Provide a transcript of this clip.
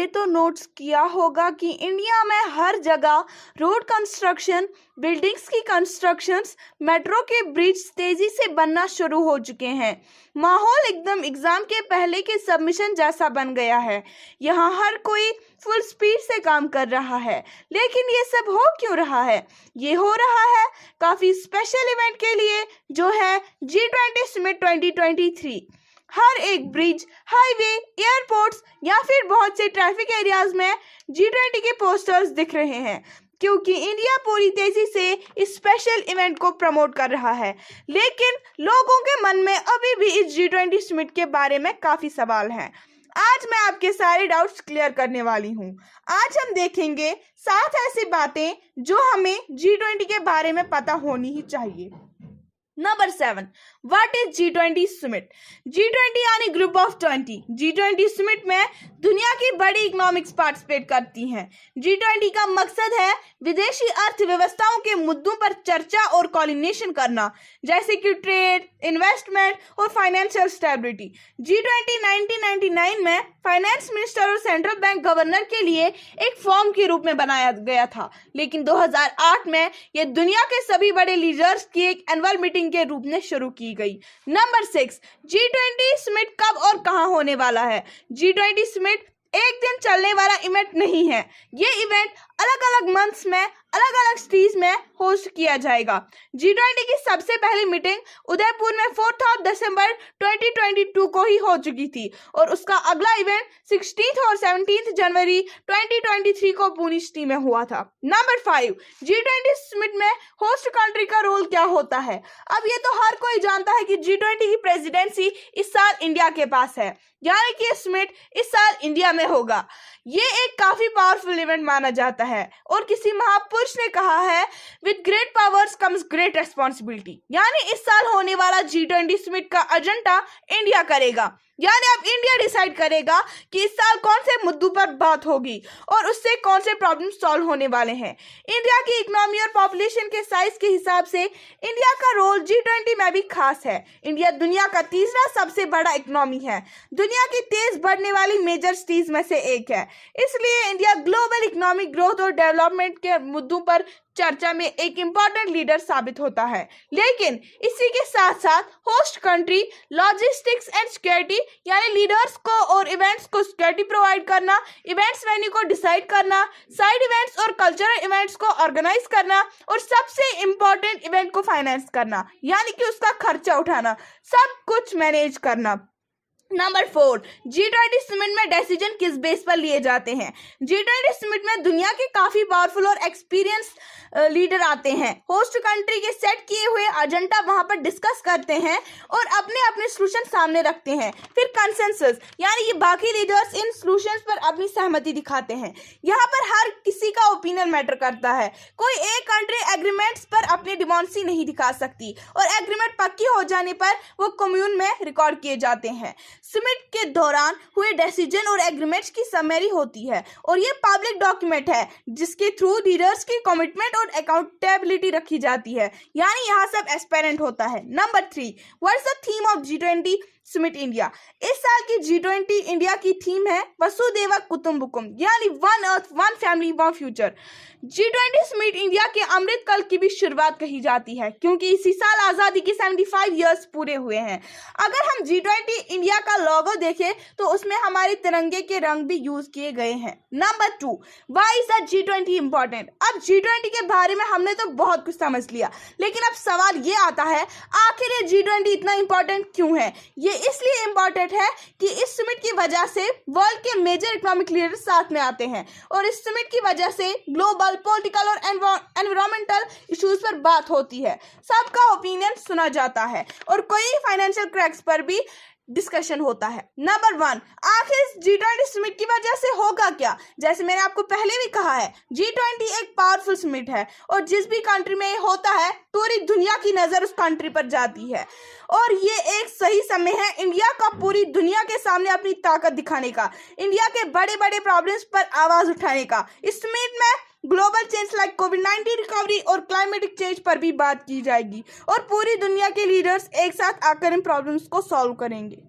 तो नोट्स किया होगा कि इंडिया में हर जगह रोड कंस्ट्रक्शन, बिल्डिंग्स की कंस्ट्रक्शंस, मेट्रो के ब्रिज तेजी से बनना शुरू हो चुके हैं। माहौल एकदम एग्जाम के पहले के सबमिशन जैसा बन गया है। यहाँ हर कोई फुल स्पीड से काम कर रहा है। लेकिन ये सब हो क्यों रहा है? ये हो रहा है काफी स्पेशल इवेंट के लिए, जो है G20 समिट 2023। हर एक ब्रिज, हाईवे, एयरपोर्ट्स या फिर बहुत से ट्रैफिक एरियाज में G20 के पोस्टर्स दिख रहे हैं, क्योंकि इंडिया पूरी तेजी से इस स्पेशल इवेंट को प्रमोट कर रहा है। लेकिन लोगों के मन में अभी भी इस G20 समिट के बारे में काफी सवाल हैं। आज मैं आपके सारे डाउट्स क्लियर करने वाली हूँ। आज हम देखेंगे 7 ऐसी बातें जो हमें G20 के बारे में पता होनी ही चाहिए। Number 7, what is G20 summit? G20 यानी ग्रुप ऑफ 20। G20 समिट में दुनिया की बड़ी इकोनॉमिक्स पार्टिसिपेट करती हैं। G20 का मकसद है विदेशी अर्थव्यवस्थाओं के मुद्दों पर चर्चा और कोऑर्डिनेशन करना, जैसे कि ट्रेड, इन्वेस्टमेंट और फाइनेंशियल स्टेबिलिटी। G20 1999 में फाइनेंस मिनिस्टर और सेंट्रल बैंक गवर्नर के लिए एक फॉर्म के रूप में बनाया गया था, लेकिन 2008 में यह दुनिया के सभी बड़े लीडर्स की एक एनुअल मीटिंग के रूप में शुरू की गई। नंबर 6, G20 समिट कब और कहां होने वाला है? G20 समिट एक दिन चलने वाला इवेंट नहीं है। ये इवेंट अलग अलग मंथ्स में अलग अलग सिटीज में होस्ट किया जाएगा। G20 की सबसे पहली मीटिंग उदयपुर में 4 दिसंबर 2022 को ही हो चुकी थी और उसका अगला इवेंट 16 और 17 जनवरी 2023 को पुणे सिटी में हुआ था। नंबर 5, G20 समिट में होस्ट कंट्री का रोल क्या होता है? अब ये तो हर कोई जानता है कि G20 की प्रेसिडेंसी इस साल इंडिया के पास है, यानी कि समिट इस साल इंडिया में होगा। ये एक काफी पावरफुल इवेंट माना जाता है और किसी महापुरुष ने कहा है, with great powers comes great responsibility. यानी इस साल होने वाला G20 समिट का एजेंडा इंडिया करेगा। यानी अब इंडिया डिसाइड करेगा कि इस साल कौन से मुद्दों पर बात होगी और उससे कौन से प्रॉब्लम सॉल्व होने वाले हैं। इंडिया की इकोनॉमी और पॉपुलेशन के साइज के हिसाब से इंडिया का रोल G20 में भी खास है। इंडिया दुनिया का तीसरा सबसे बड़ा इकोनॉमी है, दुनिया की तेज बढ़ने वाली मेजर सिटीज में से एक है। इसलिए इंडिया ग्लोबल इकोनॉमिक ग्रोथ और डेवलपमेंट के मुद्दों पर चर्चा में एक इम्पॉर्टेंट लीडर साबित होता है। लेकिन इसी के साथ साथ host country logistics and security, यानी लीडर्स को और इवेंट्स को सिक्योरिटी प्रोवाइड करना, इवेंट्स वेन्यू को डिसाइड करना, साइड इवेंट्स और कल्चरल इवेंट्स को ऑर्गेनाइज करना और सबसे इम्पोर्टेंट इवेंट को फाइनेंस करना, यानी कि उसका खर्चा उठाना, सब कुछ मैनेज करना। नंबर 4, G20 समिट में डिसीजन किस बेस पर लिए जाते हैं? G20 समिट में दुनिया के काफी पावरफुल और एक्सपीरियंस लीडर आते हैं। होस्ट कंट्री के सेट किए हुए एजेंडा वहां पर डिस्कस करते हैं और अपने अपने सॉल्यूशन सामने रखते हैं। फिर कंसेंसस, यानी ये बाकी लीडर्स इन सॉल्यूशंस पर अपनी सहमति दिखाते हैं। यहाँ पर हर किसी का ओपिनियन मैटर करता है। कोई एक कंट्री एग्रीमेंट्स पर अपनी डिमांड्स नहीं दिखा सकती और एग्रीमेंट पक्की हो जाने पर वो कम्यून में रिकॉर्ड किए जाते हैं। समिट के दौरान हुए डिसीजन और एग्रीमेंट्स की समरी होती है और ये पब्लिक डॉक्यूमेंट है, जिसके थ्रू लीडर्स की कमिटमेंट और अकाउंटेबिलिटी रखी जाती है, यानी यहाँ सब एस्पेरेंट होता है। Number 3, what's the theme of G20 summit India? इस साल की G20 इंडिया की थीम है वसुधैव कुटुंबकम, यानी one earth, one family, one future. G20 summit India के अमृत काल की भी शुरुआत कही जाती है, क्योंकि इसी साल आजादी के 75 इयर्स पूरे हुए हैं। अगर हम G20 इंडिया का लोगो देखें तो उसमें हमारे तिरंगे के रंग भी यूज किए गए हैं। Number 2, why is the G20 important? अब G20 के बारे में हमने तो बहुत कुछ समझ लिया, लेकिन अब सवाल ये आता है, आखिर ये G20 इतना इंपॉर्टेंट क्यों है? ये इसलिए इंपॉर्टेंट है कि इस समिट की वजह से वर्ल्ड के मेजर इकोनॉमिक लीडर साथ में आते हैं और इस समिट की वजह से ग्लोबल, पॉलिटिकल और एनवायरमेंटल इश्यूज पर बात होती है। सबका ओपिनियन सुना जाता है और कोई फाइनेंशियल क्रैक्स पर भी डिस्कशन होता है। नंबर 1, आखिर इस G20 समिट की वजह से होगा क्या? जैसे मैंने आपको पहले भी कहा है, G20 एक पावरफुल समिट है और जिस भी कंट्री में ये होता है पूरी दुनिया की नजर उस कंट्री पर जाती है और ये एक सही समय है इंडिया का पूरी दुनिया के सामने अपनी ताकत दिखाने का, इंडिया के बड़े बड़े प्रॉब्लम्स पर आवाज उठाने का। इस समिट में ग्लोबल चेंज लाइक कोविड-19 रिकवरी और क्लाइमेटिक चेंज पर भी बात की जाएगी और पूरी दुनिया के लीडर्स एक साथ आकर इन प्रॉब्लम्स को सॉल्व करेंगे।